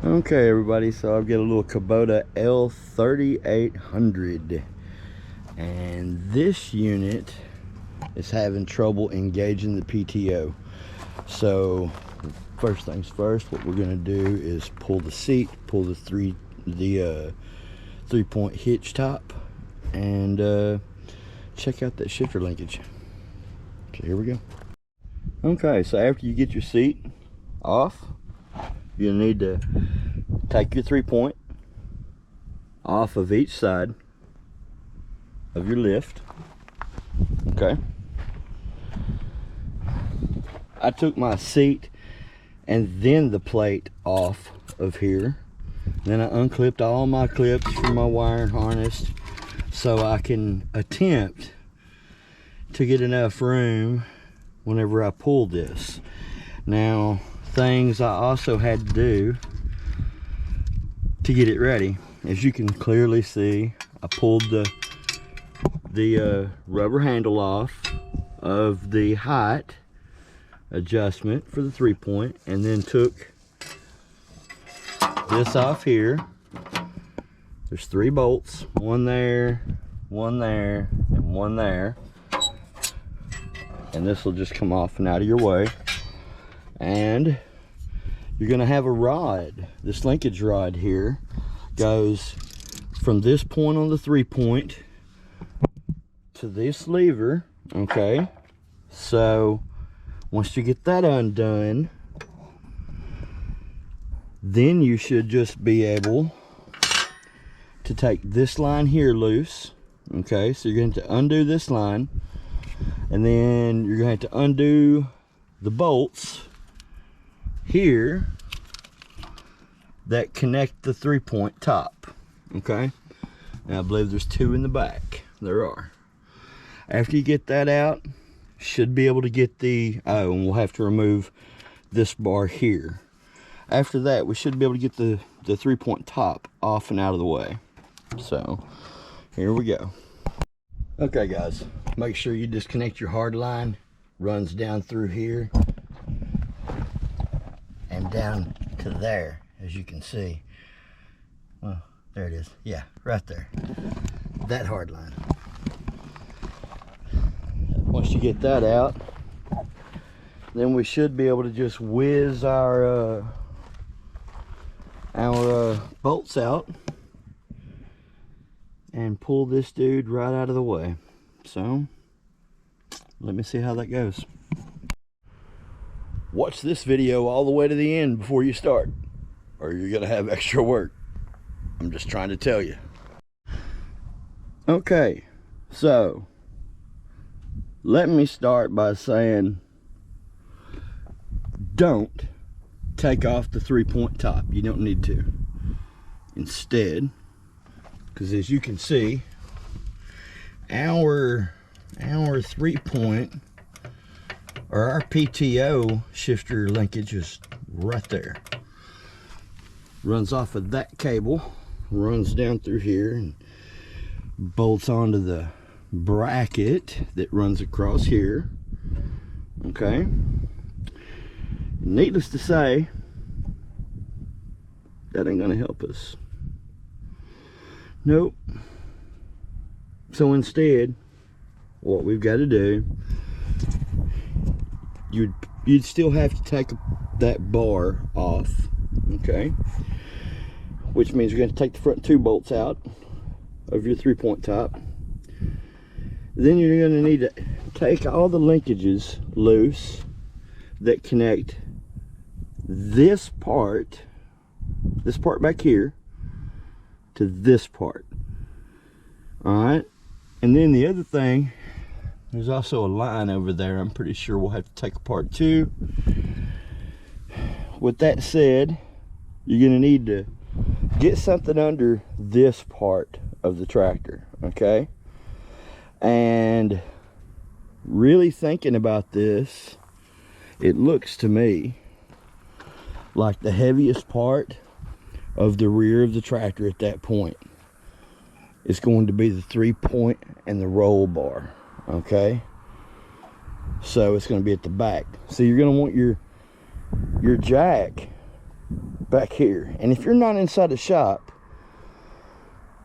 Okay, everybody, so I've got a little Kubota L3800, and this unit is having trouble engaging the PTO. So first things first, what we're going to do is pull the seat, pull the three-point hitch top, and check out that shifter linkage. Okay, here we go. Okay, so after you get your seat off, you need to take your 3-point off of each side of your lift. Okay, I took my seat and then the plate off of here. Then I unclipped all my clips from my wiring harness so I can attempt to get enough room whenever I pull this. Now, things I also had to do to get it ready. As you can clearly see, I pulled the rubber handle off of the height adjustment for the 3-point, and then took this off here. There's 3 bolts, one there, and one there, and this will just come off and out of your way. And you're going to have a rod. This linkage rod here goes from this point on the 3-point to this lever. Okay, so once you get that undone, then you should just be able to take this line here loose. Okay, so you're going to undo this line, and then you're going to have to undo the bolts here that connect the 3-point top. Okay, now I believe there's 2 in the back. There are. After you get that out, should be able to get the and we'll have to remove this bar here. After that, we should be able to get the 3-point top off and out of the way. So here we go. Okay guys, make sure you disconnect your hard line. Runs down through here and down to there, as you can see. Well, there it is. Yeah, right there. That hard line. Once you get that out, then we should be able to just whiz our bolts out and pull this dude right out of the way. So let me see how that goes. Watch this video all the way to the end before you start, or you're gonna have extra work. I'm just trying to tell you. Okay, so let me start by saying, don't take off the 3-point top. You don't need to. Instead, because as you can see, our 3-point, or our PTO shifter linkage, is right there. Runs off of that cable, runs down through here and bolts onto the bracket that runs across here. Okay, needless to say, that ain't gonna help us. Nope. So instead, what we've got to do, you'd still have to take that bar off. Okay, which means you're going to take the front 2 bolts out of your 3-point top. Then you're going to need to take all the linkages loose that connect this part back here to this part. Alright, and then the other thing, there's also a line over there I'm pretty sure we'll have to take apart too. With that said, you're going to need to get something under this part of the tractor. Okay, and really thinking about this, it looks to me like the heaviest part of the rear of the tractor at that point is going to be the 3-point and the roll bar. Okay, so it's going to be at the back. So you're going to want your jack back here. And if you're not inside the shop,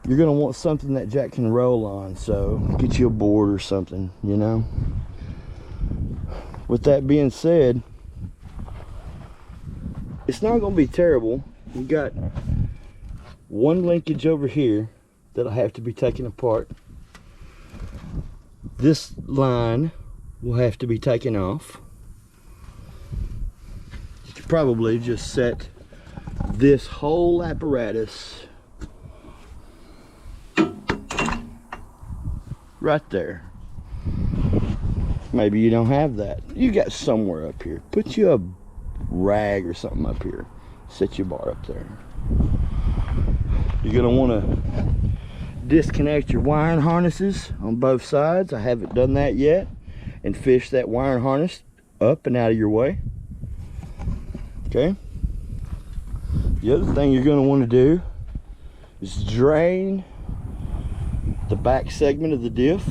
you're gonna want something that Jack can roll on. So get you a board or something, you know. With that being said, it's not gonna be terrible. You got one linkage over here that'll have to be taken apart. This line will have to be taken off. You could probably just set this whole apparatus right there. Maybe you don't have that. You got somewhere up here. Put you a rag or something up here. Set your bar up there. You're gonna wanna disconnect your wiring harnesses on both sides. I haven't done that yet. And fish that wiring harness up and out of your way. Okay. The other thing you're gonna wanna do is drain the back segment of the diff,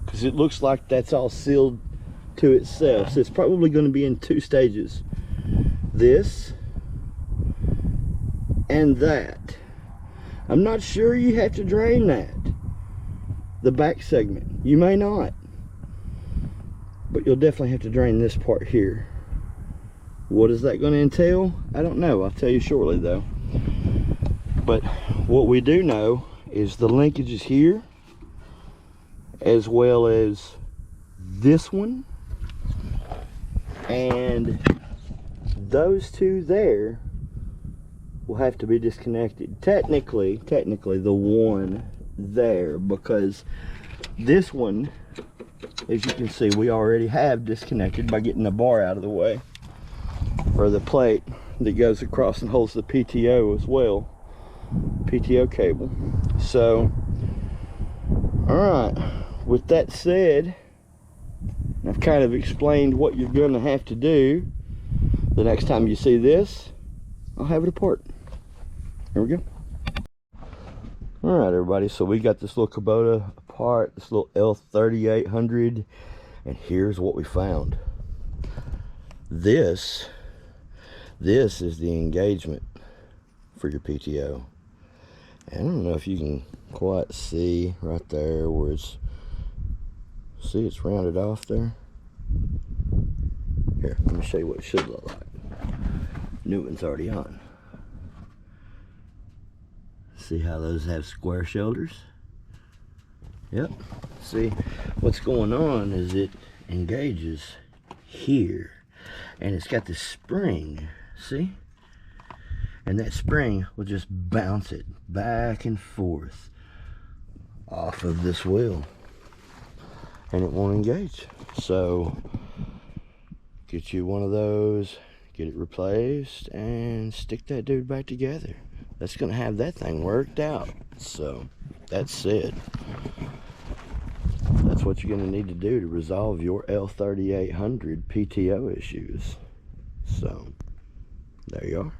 because it looks like that's all sealed to itself. So it's probably going to be in two stages, this and that. I'm not sure you have to drain that, the back segment. You may not, but you'll definitely have to drain this part here. What is that going to entail? I don't know. I'll tell you shortly though. But what we do know is the linkage is here, as well as this one, and those two there will have to be disconnected. Technically the one there, because this one, as you can see, we already have disconnected by getting the bar out of the way, or the plate that goes across and holds the PTO as well, PTO cable. So, all right, with that said, I've kind of explained what you're going to have to do. The next time you see this, I'll have it apart. Here we go. All right, everybody, so we got this little Kubota apart, this little L3800, and here's what we found. This is the engagement for your PTO. I don't know if you can quite see right there where it's, see it's rounded off there. Here, let me show you what it should look like. New one's already on. See how those have square shoulders? Yep. See, what's going on is it engages here, and it's got this spring, see? And that spring will just bounce it back and forth off of this wheel, and it won't engage. So get you one of those, get it replaced, and stick that dude back together. That's gonna have that thing worked out. So that's it. That's what you're gonna need to do to resolve your L3800 PTO issues. So there you are.